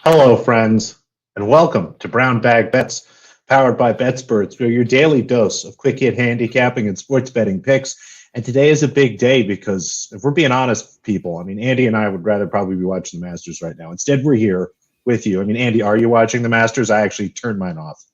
Hello, friends, and welcome to Brown Bag Bets, powered by BetSperts, where your daily dose of quick hit handicapping and sports betting picks. And today is a big day because, if we're being honest, people, Andy and I would rather probably be watching the Masters right now. Instead, we're here with you. Andy, are you watching the Masters? I actually turned mine off.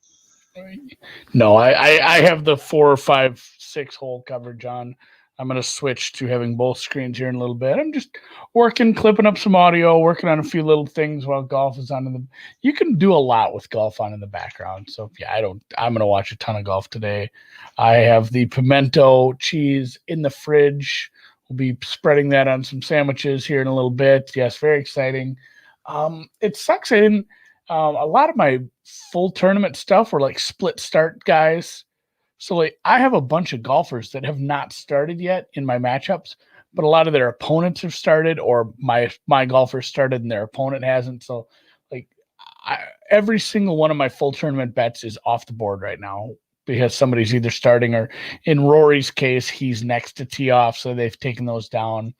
No, I have the 4, 5, 6 hole coverage on. I'm going to switch to having both screens here in a little bit. I'm just working, clipping up some audio, working on a few little things while golf is on. You can do a lot with golf on in the background. So yeah, I'm going to watch a ton of golf today. I have the pimento cheese in the fridge. We'll be spreading that on some sandwiches here in a little bit. Yes, very exciting. It sucks. A lot of my full tournament stuff were like split start guys. So like I have a bunch of golfers that have not started yet in my matchups, but a lot of their opponents have started, or my golfer started and their opponent hasn't. So like every single one of my full tournament bets is off the board right now because somebody's either starting, or in Rory's case, he's next to tee off, so they've taken those down.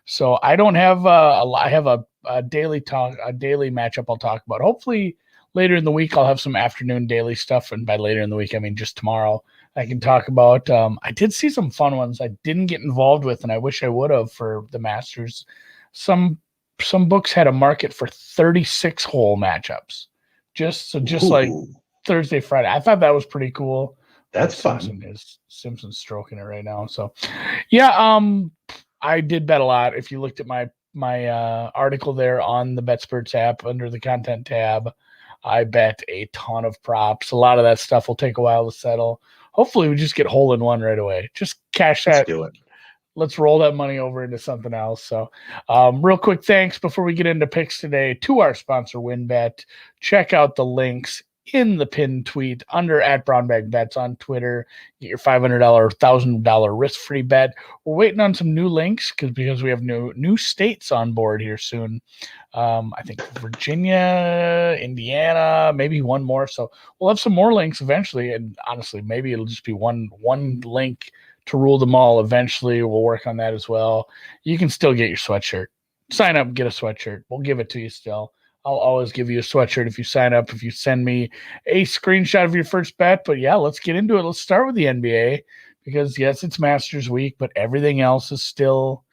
So I don't have I have a daily matchup I'll talk about. Hopefully later in the week I'll have some afternoon daily stuff, and by later in the week I mean just tomorrow. I can talk about. I did see some fun ones I didn't get involved with, and I wish I would have for the Masters. Some books had a market for 36 hole matchups, just like Thursday, Friday. I thought that was pretty cool. That's fun. Simpson's stroking it right now. So, yeah. I did bet a lot. If you looked at my article there on the BetSperts app under the content tab, I bet a ton of props. A lot of that stuff will take a while to settle. Hopefully we just get hole in one right away. Just cash that. Let's do it. Let's roll that money over into something else. So real quick, thanks before we get into picks today to our sponsor, WynnBET. Check out the links in the pinned tweet under @BrownBagBets on Twitter. Get your $500, $1,000 risk-free bet. We're waiting on some new links because we have new states on board here soon. I think Virginia, Indiana, maybe one more. So we'll have some more links eventually. And honestly, maybe it'll just be one link to rule them all. Eventually, we'll work on that as well. You can still get your sweatshirt. Sign up, get a sweatshirt. We'll give it to you still. I'll always give you a sweatshirt if you sign up, if you send me a screenshot of your first bet. But yeah, let's get into it. Let's start with the NBA because, yes, it's Masters week, but everything else is still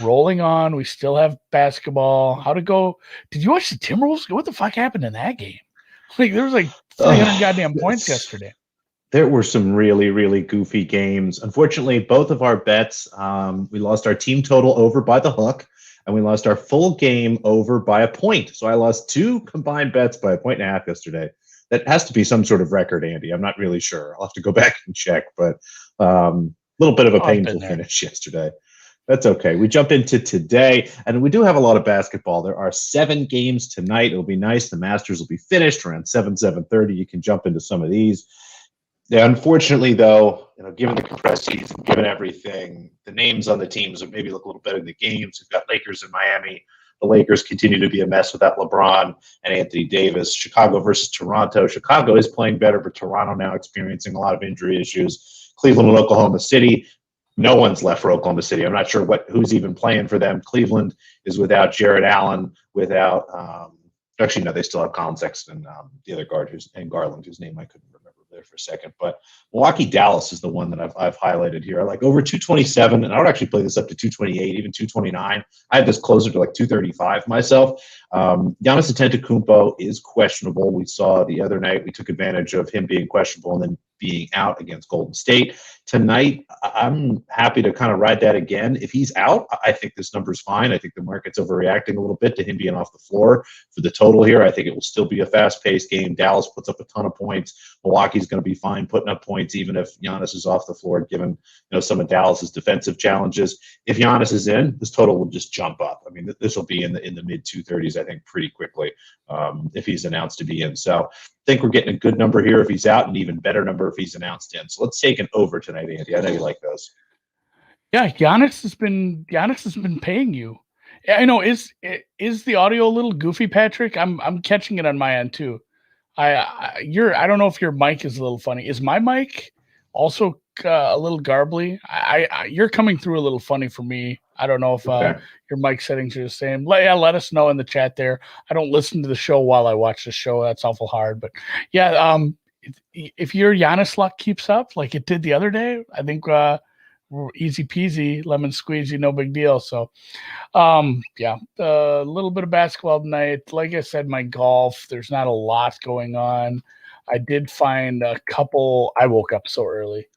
rolling on. We still have basketball. How'd it go? Did you watch the Timberwolves? What the fuck happened in that game? Like there was like 300 goddamn points yesterday. There were some really, really goofy games. Unfortunately, both of our bets, we lost our team total over by the hook, and we lost our full game over by a point. So I lost 2 combined bets by 1.5 yesterday. That has to be some sort of record, Andy. I'm not really sure. I'll have to go back and check, but a little bit of a painful finish yesterday. That's okay. We jump into today, and we do have a lot of basketball. There are 7 games tonight. It'll be nice. The Masters will be finished around 7:30. You can jump into some of these. Yeah, unfortunately, though, given the compressed season, given everything, the names on the teams are maybe look a little better in the games. We've got Lakers in Miami. The Lakers continue to be a mess without LeBron and Anthony Davis. Chicago versus Toronto. Chicago is playing better, but Toronto now experiencing a lot of injury issues. Cleveland and Oklahoma City. No one's left for Oklahoma City. I'm not sure who's even playing for them. Cleveland is without Jared Allen, without actually, no, they still have Colin Sexton, the other guard, and Garland, whose name I couldn't remember there for a second. But Milwaukee Dallas is the one that I've highlighted here. I like over 227, and I would actually play this up to 228, even 229. I had this closer to like 235 myself. Giannis Antetokounmpo is questionable. We saw the other night, we took advantage of him being questionable and then being out against Golden State. Tonight, I'm happy to kind of ride that again. If he's out, I think this number's fine. I think the market's overreacting a little bit to him being off the floor for the total here. I think it will still be a fast-paced game. Dallas puts up a ton of points. Milwaukee's going to be fine putting up points even if Giannis is off the floor, given some of Dallas's defensive challenges. If Giannis is in, this total will just jump up. This will be in the mid-230s, I think, pretty quickly if he's announced to be in. So I think we're getting a good number here if he's out, and an even better number if he's announced in. So let's take an over tonight, Andy. I know you like those. Yeah, Giannis has been paying you. I know. Is the audio a little goofy, Patrick? I'm catching it on my end too. I don't know if your mic is a little funny. Is my mic also a little garbly. You're coming through a little funny for me. I don't know if your mic settings are the same. Let us know in the chat there. I don't listen to the show while I watch the show. That's awful hard. But yeah, if your Giannis luck keeps up like it did the other day, I think easy peasy, lemon squeezy, no big deal. So yeah, a little bit of basketball tonight. Like I said, my golf, there's not a lot going on. I did find a couple. I woke up so early.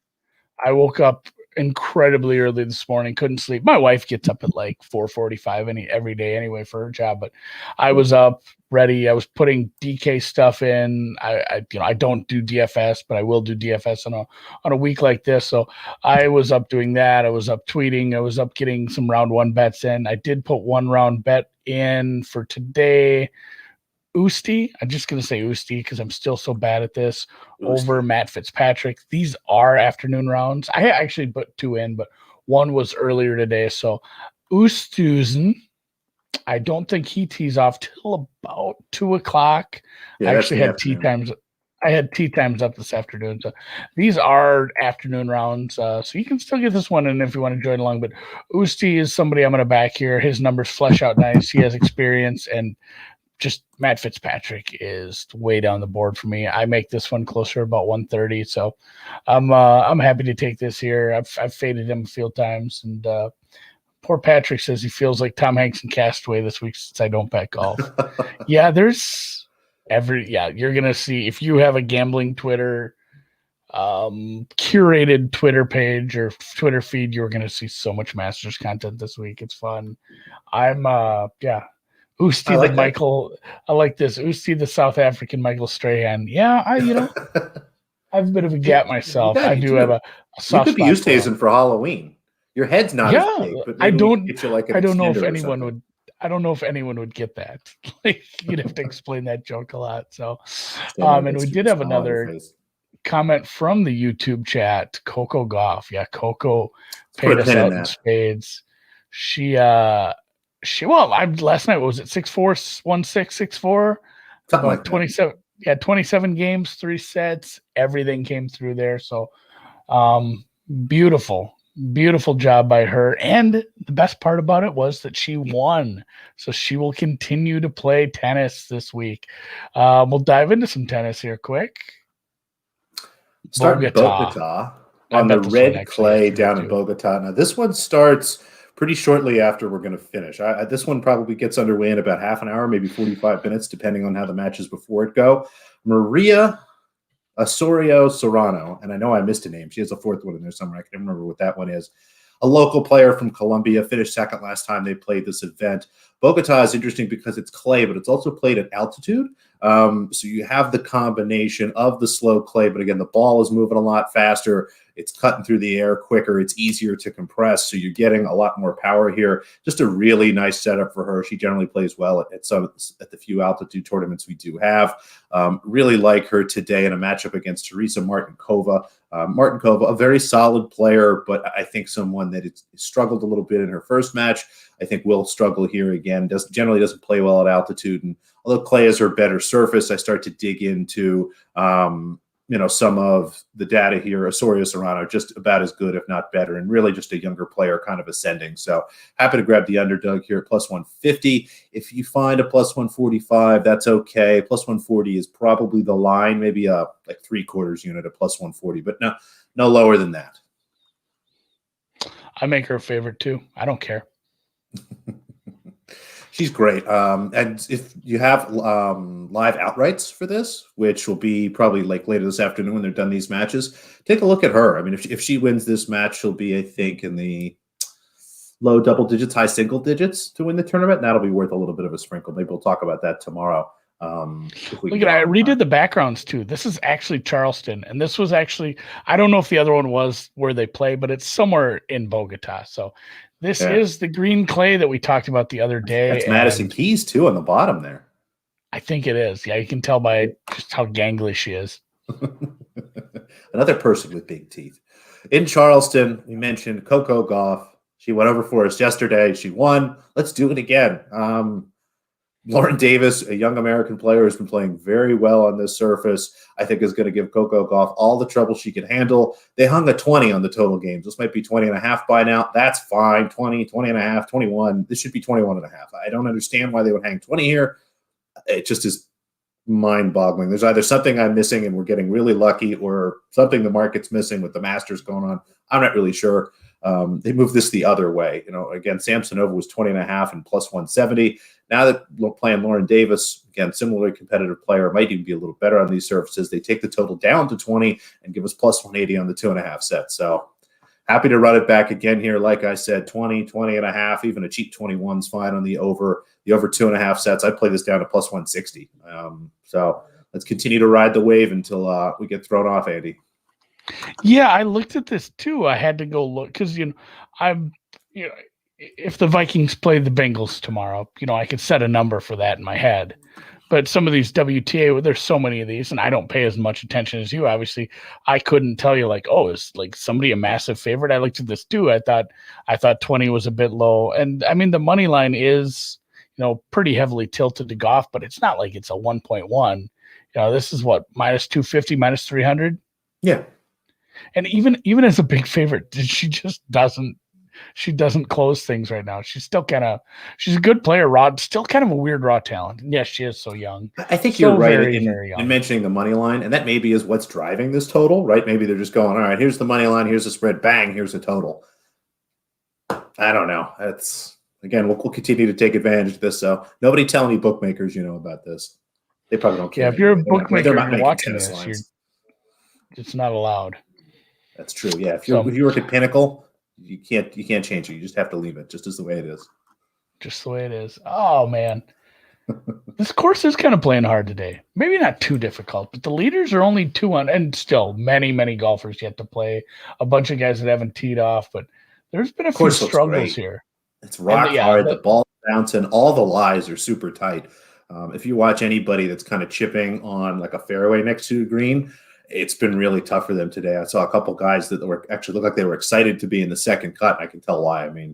I woke up incredibly early this morning, couldn't sleep. My wife gets up at like 4:45 every day anyway for her job, but I was up ready. I was putting DK stuff in. I don't do DFS, but I will do DFS on a week like this. So I was up doing that. I was up tweeting. I was up getting some round one bets in. I did put one round bet in for today. Usti, I'm just going to say Usti because I'm still so bad at this, over Matt Fitzpatrick. These are afternoon rounds. I actually put two in, but one was earlier today. So Oosthuizen, I don't think he tees off till about 2 o'clock. I actually had tee times. I had tee times up this afternoon. So these are afternoon rounds. So you can still get this one in if you want to join along. But Usti is somebody I'm going to back here. His numbers flesh out nice. He has experience, and just Matt Fitzpatrick is way down the board for me. I make this one closer about 130. So I'm happy to take this here. I've faded him a few times, and poor Patrick says he feels like Tom Hanks in Castaway this week since I don't bet golf. Yeah, you're gonna see if you have a gambling Twitter curated Twitter page or Twitter feed, you're gonna see so much Masters content this week. It's fun. I'm Usti like Michael. I like this. Usti, the South African Michael Strahan. Yeah, I have a bit of a gap myself. I do have a soft You could be Ustazen for Halloween. Your head's not as big, but I don't know if anyone would get that. Like, you'd have to explain that joke a lot. So and we did have another comment from the YouTube chat, Coco Goff. Yeah, Coco paid us out in spades. Last night, what was it, 6-4, 1-6, 6-4? Something like 27. Yeah, 27 games, 3 sets. Everything came through there. So beautiful job by her. And the best part about it was that she won. So she will continue to play tennis this week. We'll dive into some tennis here quick. Start Bogota on the red clay down in Bogota. Now, this one starts pretty shortly after we're going to finish. This one probably gets underway in about half an hour, maybe 45 minutes, depending on how the matches before it go. Maria Osorio Serrano, and I know I missed a name. She has a fourth one in there somewhere. I can't remember what that one is. A local player from Colombia, finished second last time they played this event. Bogota is interesting because it's clay, but it's also played at altitude. So you have the combination of the slow clay, but again, the ball is moving a lot faster. It's cutting through the air quicker. It's easier to compress. So you're getting a lot more power here. Just a really nice setup for her. She generally plays well at the few altitude tournaments we do have. Really like her today in a matchup against Teresa Martinkova. Martinkova, a very solid player, but I think someone that struggled a little bit in her first match. I think will struggle here again. Generally doesn't play well at altitude. And although clay is her better surface, I start to dig into some of the data here. Osorio Serrano, just about as good, if not better, and really just a younger player kind of ascending. So happy to grab the underdog here at plus 150. If you find a plus 145, that's okay. Plus 140 is probably the line, maybe a like 3/4 unit at plus 140, but no lower than that. I make her a favorite too. I don't care. She's great. And if you have live outrights for this, which will be probably like later this afternoon when they're done these matches, take a look at her. I mean, if she wins this match, she'll be, I think, in the low double digits, high single digits to win the tournament. And that'll be worth a little bit of a sprinkle. Maybe we'll talk about that tomorrow. Look at I redid the backgrounds too. This is actually Charleston, and this was actually, I don't know if the other one was where they play, but it's somewhere in Bogota. So this is the green clay that we talked about the other day. That's Madison Keys too on the bottom there. I think it is. Yeah, you can tell by just how gangly she is. Another person with big teeth. In Charleston, we mentioned Coco Gauff. She went over for us yesterday. She won. Let's do it again. Lauren Davis, a young American player who's been playing very well on this surface, I think is going to give Coco Gauff all the trouble she can handle. They hung a 20 on the total games. This might be 20.5 by now. That's fine. 20, 20.5, 21. This should be 21.5. I don't understand why they would hang 20 here. It just is mind-boggling. There's either something I'm missing and we're getting really lucky, or something the market's missing with the Masters going on. I'm not really sure. They moved this the other way. Again, Samsonova was 20.5 and plus 170. Now that we're playing Lauren Davis, again, similarly competitive player, might even be a little better on these surfaces. They take the total down to 20 and give us plus 180 on the 2.5 set. So happy to run it back again here. Like I said, 20, 20.5, even a cheap 21 is fine on the over 2.5 sets. I play this down to plus 160. So let's continue to ride the wave until we get thrown off, Andy. Yeah, I looked at this too. I had to go look because if the Vikings play the Bengals tomorrow, I could set a number for that in my head. But some of these WTA, there's so many of these, and I don't pay as much attention as you. Obviously, I couldn't tell you is like somebody a massive favorite. I looked at this too. I thought 20 was a bit low, and I mean the money line is pretty heavily tilted to Gauff, but it's not like it's a 1.1. This is what minus 250, minus 300. Yeah. And even as a big favorite, she just doesn't close things right now. She's still she's a good player, still kind of a weird raw talent. And yes, she is so young. I think you're right in mentioning the money line, and that maybe is what's driving this total, right? Maybe they're just going, all right, here's the money line, here's the spread, bang, here's the total. I don't know. Again, we'll continue to take advantage of this. So nobody tell any bookmakers about this. They probably don't care. Yeah, if you're a bookmaker and watching this, it's not allowed. That's true. Yeah, if you work at Pinnacle, you can't change it. You just have to leave it just as the way it is. Just the way it is. Oh man, this course is kind of playing hard today. Maybe not too difficult, but the leaders are only 2 on, and still many golfers yet to play. A bunch of guys that haven't teed off, but there's been a few struggles here. It's rock hard. The ball bouncing. All the lies are super tight. If you watch anybody that's kind of chipping on like a fairway next to the green, it's been really tough for them today. I saw a couple guys that were actually looked like they were excited to be in the second cut. And I can tell why. I mean,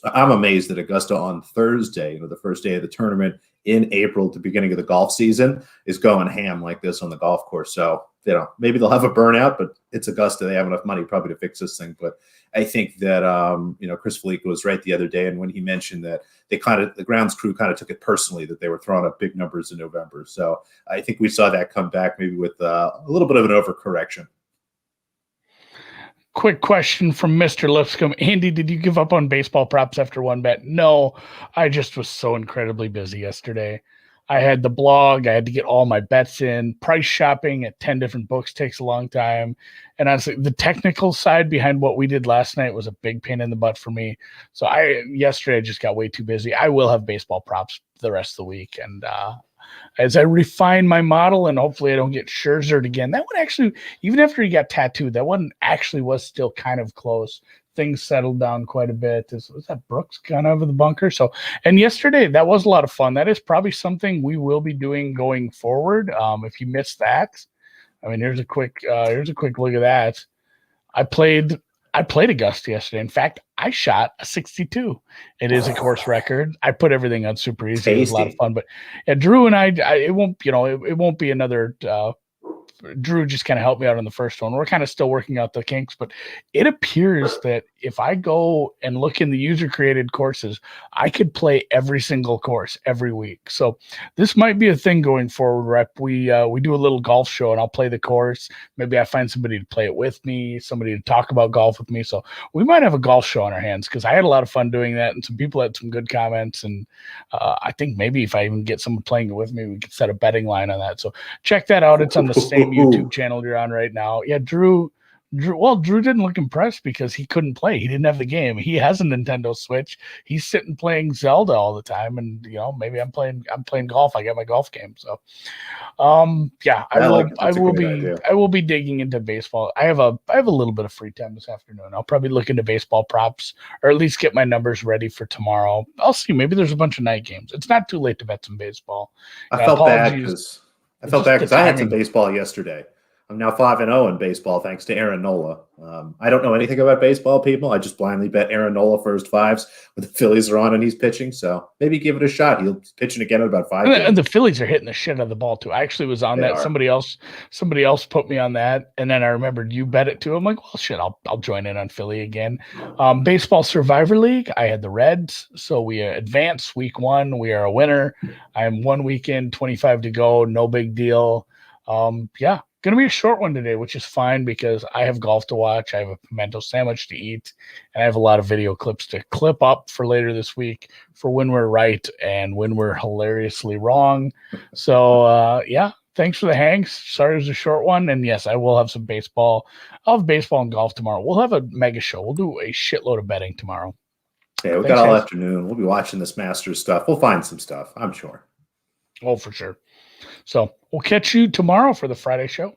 I'm amazed that Augusta on Thursday, the first day of the tournament in April, at the beginning of the golf season, is going ham like this on the golf course. So, maybe they'll have a burnout, but it's Augusta. They have enough money probably to fix this thing. But I think that, Chris Felica was right the other day. And when he mentioned that the grounds crew kind of took it personally that they were throwing up big numbers in November. So I think we saw that come back maybe with a little bit of an overcorrection. Quick question from Mr. Lipscomb. Andy, did you give up on baseball props after one bet? No, I just was so incredibly busy yesterday. I had the blog. I had to get all my bets in. Price shopping at 10 different books takes a long time. And honestly, the technical side behind what we did last night was a big pain in the butt for me. So yesterday I just got way too busy. I will have baseball props the rest of the week. And as I refine my model and hopefully I don't get Scherzered again, that one actually, even after he got tattooed, that one actually was still kind of close. Things settled down quite a bit. Was that Brooks gone over the bunker? So, and yesterday that was a lot of fun. That is probably something we will be doing going forward. If you missed that, I mean, here's a quick look at that. I played Augusta yesterday. In fact, I shot a 62. It is a course record. I put everything on super easy. Tasty. It was a lot of fun. But yeah, Drew and I it won't be another. Drew just kind of helped me out on the first one. We're kind of still working out the kinks, but it appears that if I go and look in the user-created courses, I could play every single course every week. So this might be a thing going forward, Rep. We do a little golf show, and I'll play the course. Maybe I find somebody to play it with me, somebody to talk about golf with me. So we might have a golf show on our hands because I had a lot of fun doing that, and some people had some good comments. And I think maybe if I even get someone playing it with me, we could set a betting line on that. So check that out. It's on the same YouTube channel you're on right now. Yeah, Drew didn't look impressed because he couldn't play. He didn't have the game. He has a Nintendo Switch. He's sitting playing Zelda all the time, and maybe I'm playing golf. I got my golf game. So I will be digging into baseball. I have a little bit of free time this afternoon. I'll probably look into baseball props, or at least get my numbers ready for tomorrow. I'll see. Maybe there's a bunch of night games. It's not too late to bet some baseball. I felt bad because I had some baseball yesterday. I'm now 5-0 in baseball thanks to Aaron Nola. I don't know anything about baseball, people. I just blindly bet Aaron Nola first fives when the Phillies are on and he's pitching. So maybe give it a shot. He'll be pitching again in about 5 games. And the Phillies are hitting the shit out of the ball too. I actually was on that. Somebody else put me on that, and then I remembered you bet it too. I'm like, well, shit, I'll join in on Philly again. Baseball Survivor League. I had the Reds, so we advanced week 1. We are a winner. I'm 1 week in, 25 to go. No big deal. Going to be a short one today, which is fine because I have golf to watch. I have a pimento sandwich to eat, and I have a lot of video clips to clip up for later this week for when we're right and when we're hilariously wrong. So, thanks for the hangs. Sorry it was a short one. And yes, I will have some baseball. I'll have baseball and golf tomorrow. We'll have a mega show. We'll do a shitload of betting tomorrow. Yeah, we've got all afternoon. We'll be watching this Masters stuff. We'll find some stuff, I'm sure. Oh, for sure. So we'll catch you tomorrow for the Friday show.